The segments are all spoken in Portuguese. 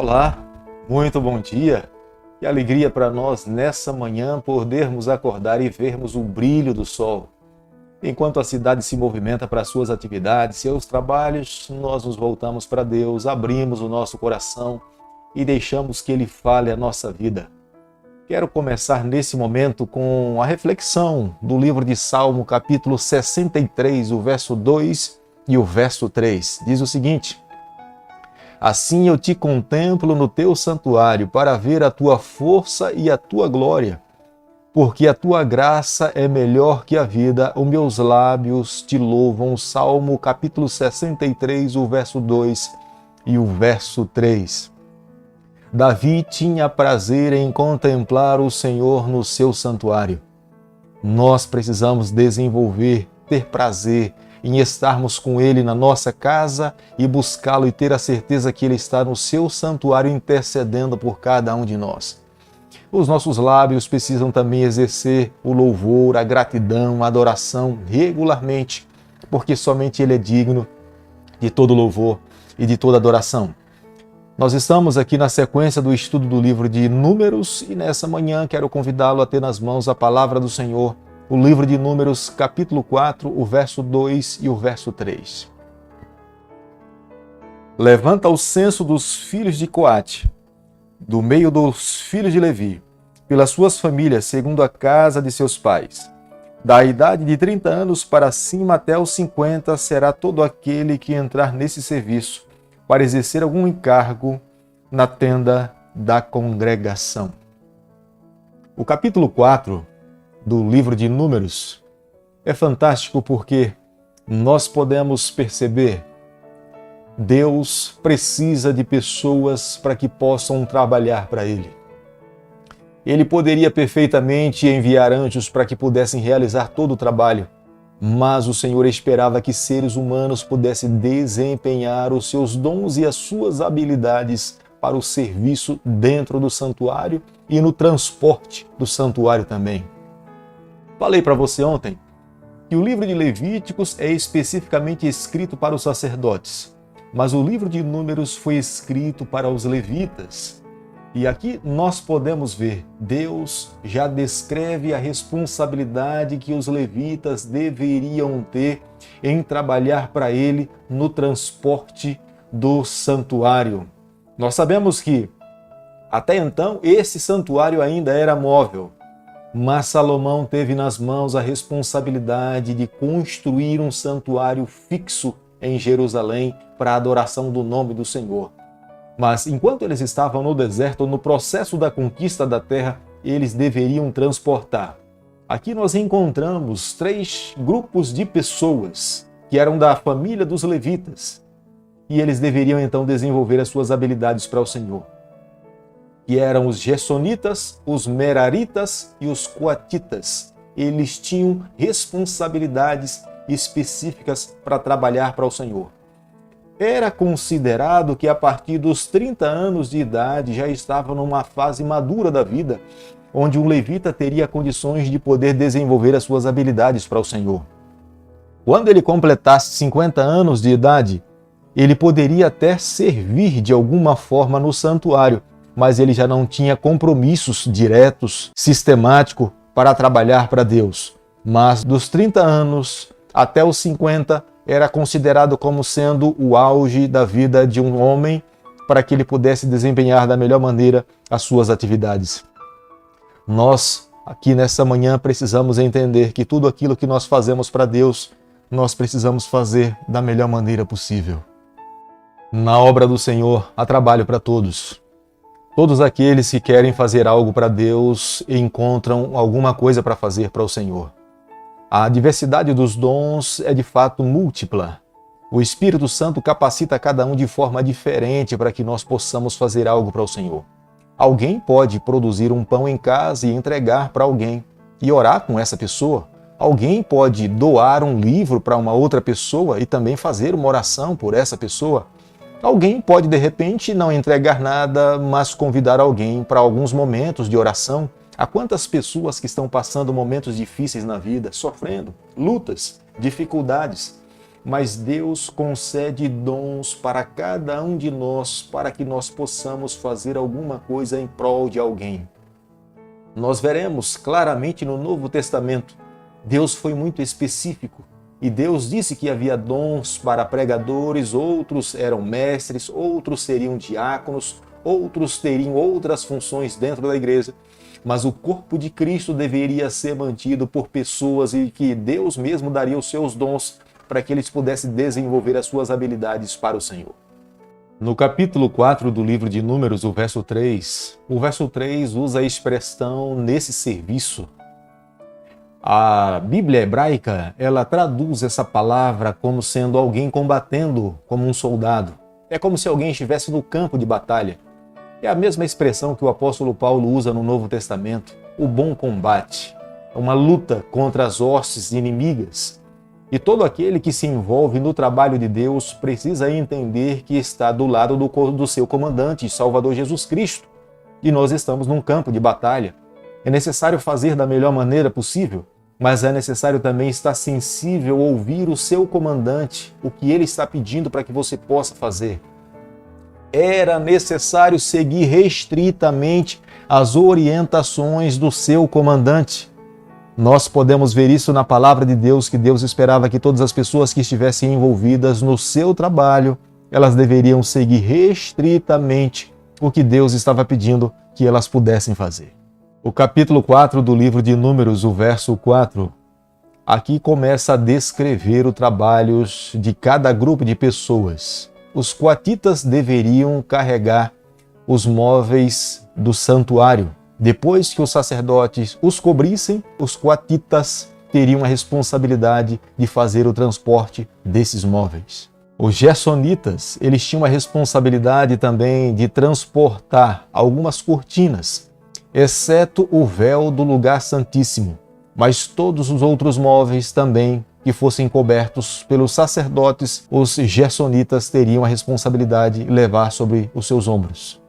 Olá, muito bom dia. Que alegria para nós nessa manhã podermos acordar e vermos o brilho do sol. Enquanto a cidade se movimenta para suas atividades, seus trabalhos, nós nos voltamos para Deus, abrimos o nosso coração e deixamos que Ele fale a nossa vida. Quero começar nesse momento com a reflexão do livro de Salmo, capítulo 63, o verso 2 e o verso 3. Diz o seguinte: Assim eu te contemplo no teu santuário, para ver a tua força e a tua glória. Porque a tua graça é melhor que a vida, os meus lábios te louvam. Salmo capítulo 63, o verso 2 e o verso 3. Davi tinha prazer em contemplar o Senhor no seu santuário. Nós precisamos ter prazer em estarmos com Ele na nossa casa e buscá-lo e ter a certeza que Ele está no seu santuário intercedendo por cada um de nós. Os nossos lábios precisam também exercer o louvor, a gratidão, a adoração regularmente, porque somente Ele é digno de todo louvor e de toda adoração. Nós estamos aqui na sequência do estudo do livro de Números e nessa manhã quero convidá-lo a ter nas mãos a palavra do Senhor, o livro de Números, capítulo 4, o verso 2 e o verso 3. Levanta o censo dos filhos de Coate, do meio dos filhos de Levi, pelas suas famílias, segundo a casa de seus pais. Da idade de 30 anos para cima até os 50 será todo aquele que entrar nesse serviço, para exercer algum encargo na tenda da congregação. O capítulo 4 do livro de Números é fantástico porque nós podemos perceber Deus precisa de pessoas para que possam trabalhar para Ele. Ele poderia perfeitamente enviar anjos para que pudessem realizar todo o trabalho, mas o Senhor esperava que seres humanos pudessem desempenhar os seus dons e as suas habilidades para o serviço dentro do santuário e no transporte do santuário também. Falei para você ontem que o livro de Levíticos é especificamente escrito para os sacerdotes, mas o livro de Números foi escrito para os levitas. E aqui nós podemos ver, Deus já descreve a responsabilidade que os levitas deveriam ter em trabalhar para Ele no transporte do santuário. Nós sabemos que, até então, esse santuário ainda era móvel, mas Salomão teve nas mãos a responsabilidade de construir um santuário fixo em Jerusalém para a adoração do nome do Senhor. Mas enquanto eles estavam no deserto, no processo da conquista da terra, eles deveriam transportar. Aqui nós encontramos 3 grupos de pessoas que eram da família dos levitas e eles deveriam então desenvolver as suas habilidades para o Senhor, que eram os Gersonitas, os Meraritas e os Coatitas. Eles tinham responsabilidades específicas para trabalhar para o Senhor. Era considerado que a partir dos 30 anos de idade já estava numa fase madura da vida, onde um levita teria condições de poder desenvolver as suas habilidades para o Senhor. Quando ele completasse 50 anos de idade, ele poderia até servir de alguma forma no santuário, mas ele já não tinha compromissos diretos, sistemáticos, para trabalhar para Deus. Mas dos 30 anos até os 50, era considerado como sendo o auge da vida de um homem para que ele pudesse desempenhar da melhor maneira as suas atividades. Nós, aqui nessa manhã, precisamos entender que tudo aquilo que nós fazemos para Deus, nós precisamos fazer da melhor maneira possível. Na obra do Senhor, há trabalho para todos. Todos aqueles que querem fazer algo para Deus encontram alguma coisa para fazer para o Senhor. A diversidade dos dons é de fato múltipla. O Espírito Santo capacita cada um de forma diferente para que nós possamos fazer algo para o Senhor. Alguém pode produzir um pão em casa e entregar para alguém e orar com essa pessoa. Alguém pode doar um livro para uma outra pessoa e também fazer uma oração por essa pessoa. Alguém pode, de repente, não entregar nada, mas convidar alguém para alguns momentos de oração. Há quantas pessoas que estão passando momentos difíceis na vida, sofrendo, lutas, dificuldades. mas Deus concede dons para cada um de nós para que nós possamos fazer alguma coisa em prol de alguém. Nós veremos claramente no Novo Testamento, Deus foi muito específico e Deus disse que havia dons para pregadores, outros eram mestres, outros seriam diáconos, outros teriam outras funções dentro da igreja, mas o corpo de Cristo deveria ser mantido por pessoas e que Deus mesmo daria os seus dons para que eles pudessem desenvolver as suas habilidades para o Senhor. No capítulo 4 do livro de Números, o verso 3 usa a expressão nesse serviço. A Bíblia hebraica, ela traduz essa palavra como sendo alguém combatendo como um soldado. É como se alguém estivesse no campo de batalha. É a mesma expressão que o apóstolo Paulo usa no Novo Testamento, o bom combate. É uma luta contra as hostes inimigas. E todo aquele que se envolve no trabalho de Deus precisa entender que está do lado do seu comandante, Salvador Jesus Cristo. E nós estamos num campo de batalha. É necessário fazer da melhor maneira possível, mas é necessário também estar sensível, ouvir o seu comandante, o que ele está pedindo para que você possa fazer. Era necessário seguir restritamente as orientações do seu comandante. Nós podemos ver isso na palavra de Deus, que Deus esperava que todas as pessoas que estivessem envolvidas no seu trabalho, elas deveriam seguir restritamente o que Deus estava pedindo que elas pudessem fazer. O capítulo 4 do livro de Números, o verso 4, aqui começa a descrever os trabalhos de cada grupo de pessoas. Os coatitas deveriam carregar os móveis do santuário. Depois que os sacerdotes os cobrissem, os coatitas teriam a responsabilidade de fazer o transporte desses móveis. Os gersonitas, eles tinham a responsabilidade também de transportar algumas cortinas, exceto o véu do lugar santíssimo, mas todos os outros móveis também que fossem cobertos pelos sacerdotes, os gersonitas teriam a responsabilidade de levar sobre os seus ombros.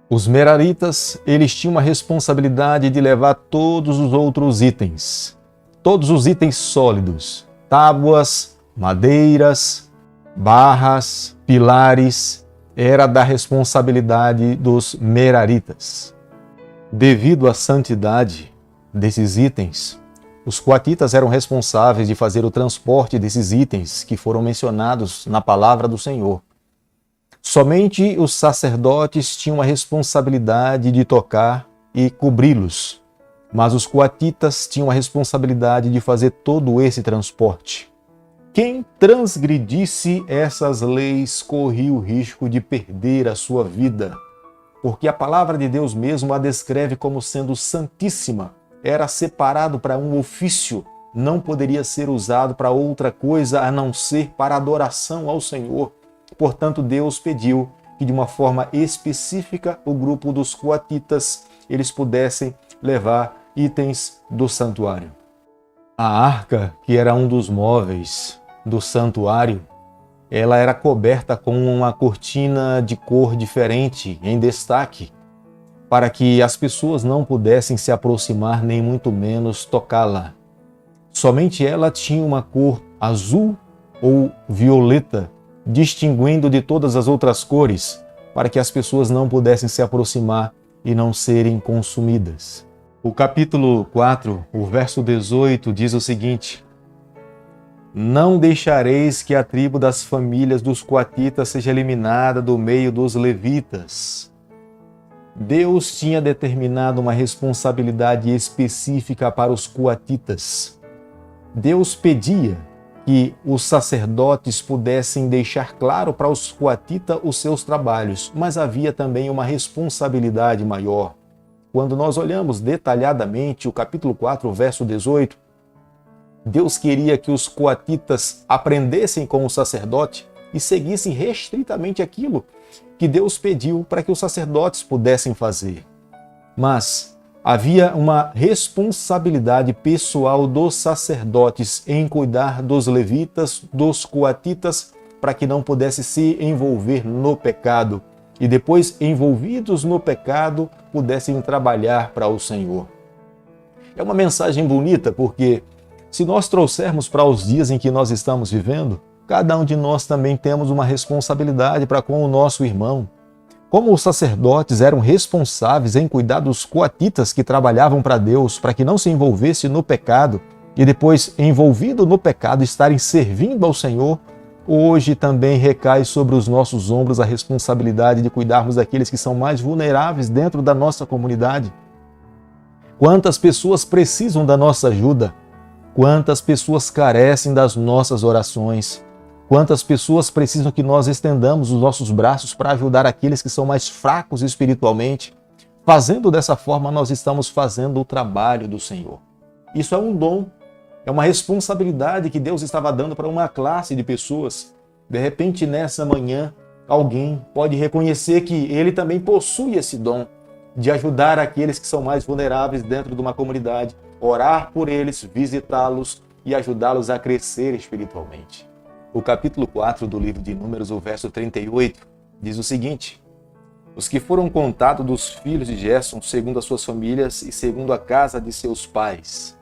Os meraritas, eles tinham a responsabilidade de levar todos os outros itens, todos os itens sólidos, tábuas, madeiras, barras, pilares, era da responsabilidade dos meraritas. Devido à santidade desses itens, os coatitas eram responsáveis de fazer o transporte desses itens que foram mencionados na palavra do Senhor. Somente os sacerdotes tinham a responsabilidade de tocar e cobri-los, mas os coatitas tinham a responsabilidade de fazer todo esse transporte. Quem transgredisse essas leis corria o risco de perder a sua vida, porque a palavra de Deus mesmo a descreve como sendo santíssima. Era separado para um ofício, não poderia ser usado para outra coisa a não ser para adoração ao Senhor. Portanto, Deus pediu que de uma forma específica o grupo dos coatitas eles pudessem levar itens do santuário. A arca, que era um dos móveis do santuário, ela era coberta com uma cortina de cor diferente, em destaque, para que as pessoas não pudessem se aproximar, nem muito menos tocá-la. Somente ela tinha uma cor azul ou violeta, distinguindo de todas as outras cores, para que as pessoas não pudessem se aproximar e não serem consumidas. O capítulo 4, o verso 18, diz o seguinte: Não deixareis que a tribo das famílias dos coatitas seja eliminada do meio dos levitas. Deus tinha determinado uma responsabilidade específica para os coatitas. Deus pedia que os sacerdotes pudessem deixar claro para os coatitas os seus trabalhos, mas havia também uma responsabilidade maior. Quando nós olhamos detalhadamente o capítulo 4, o verso 18, Deus queria que os coatitas aprendessem com o sacerdote e seguissem restritamente aquilo que Deus pediu para que os sacerdotes pudessem fazer. Mas havia uma responsabilidade pessoal dos sacerdotes em cuidar dos levitas, dos coatitas, para que não pudessem se envolver no pecado e depois, envolvidos no pecado, pudessem trabalhar para o Senhor. É uma mensagem bonita porque, se nós trouxermos para os dias em que nós estamos vivendo, cada um de nós também temos uma responsabilidade para com o nosso irmão. Como os sacerdotes eram responsáveis em cuidar dos coatitas que trabalhavam para Deus, para que não se envolvesse no pecado, e depois, envolvido no pecado, estarem servindo ao Senhor, hoje também recai sobre os nossos ombros a responsabilidade de cuidarmos daqueles que são mais vulneráveis dentro da nossa comunidade. Quantas pessoas precisam da nossa ajuda? Quantas pessoas carecem das nossas orações? Quantas pessoas precisam que nós estendamos os nossos braços para ajudar aqueles que são mais fracos espiritualmente? Fazendo dessa forma, nós estamos fazendo o trabalho do Senhor. Isso é um dom, é uma responsabilidade que Deus estava dando para uma classe de pessoas. De repente, nessa manhã, alguém pode reconhecer que ele também possui esse dom de ajudar aqueles que são mais vulneráveis dentro de uma comunidade, orar por eles, visitá-los e ajudá-los a crescer espiritualmente. O capítulo 4 do livro de Números, o verso 38, diz o seguinte: os que foram contados dos filhos de Gerson, segundo as suas famílias e segundo a casa de seus pais.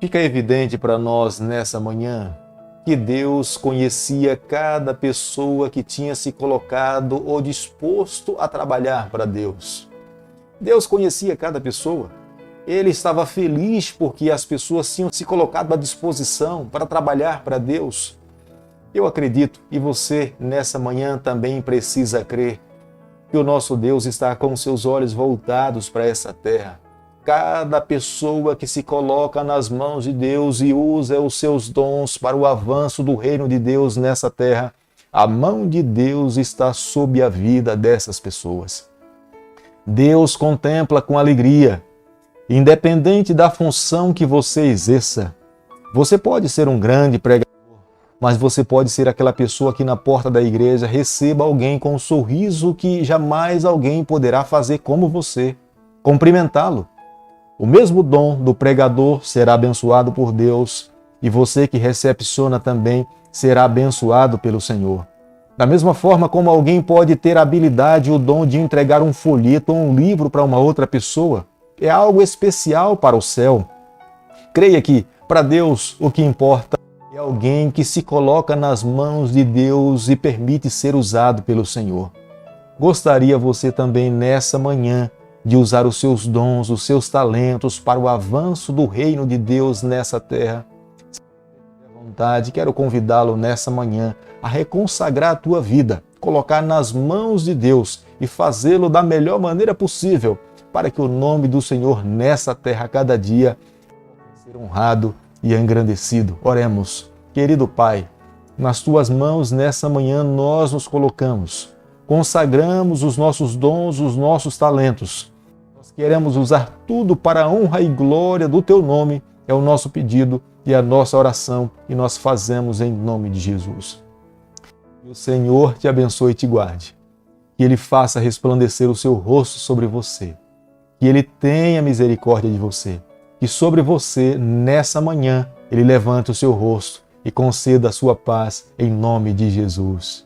Fica evidente para nós nessa manhã que Deus conhecia cada pessoa que tinha se colocado ou disposto a trabalhar para Deus. Deus conhecia cada pessoa. Ele estava feliz porque as pessoas tinham se colocado à disposição para trabalhar para Deus. Eu acredito, e você nessa manhã também precisa crer, que o nosso Deus está com seus olhos voltados para essa terra. Cada pessoa que se coloca nas mãos de Deus e usa os seus dons para o avanço do reino de Deus nessa terra, a mão de Deus está sob a vida dessas pessoas. Deus contempla com alegria, independente da função que você exerça. Você pode ser um grande pregador, mas você pode ser aquela pessoa que na porta da igreja receba alguém com um sorriso que jamais alguém poderá fazer como você, cumprimentá-lo. O mesmo dom do pregador será abençoado por Deus e você que recepciona também será abençoado pelo Senhor. Da mesma forma como alguém pode ter a habilidade e o dom de entregar um folheto ou um livro para uma outra pessoa, é algo especial para o céu. Creia que, para Deus, o que importa é alguém que se coloca nas mãos de Deus e permite ser usado pelo Senhor. Gostaria você também nessa manhã de usar os seus dons, os seus talentos para o avanço do reino de Deus nessa terra? Se tiver vontade, quero convidá-lo nessa manhã a reconsagrar a tua vida, colocar nas mãos de Deus e fazê-lo da melhor maneira possível, para que o nome do Senhor nessa terra, cada dia, possa ser honrado e engrandecido. Oremos. Querido Pai, nas tuas mãos nessa manhã nós nos colocamos, consagramos os nossos dons, os nossos talentos. Nós queremos usar tudo para a honra e glória do teu nome, é o nosso pedido e a nossa oração, e nós fazemos em nome de Jesus. Que o Senhor te abençoe e te guarde, que Ele faça resplandecer o seu rosto sobre você, que Ele tenha misericórdia de você, que sobre você, nessa manhã, Ele levante o seu rosto e conceda a sua paz em nome de Jesus.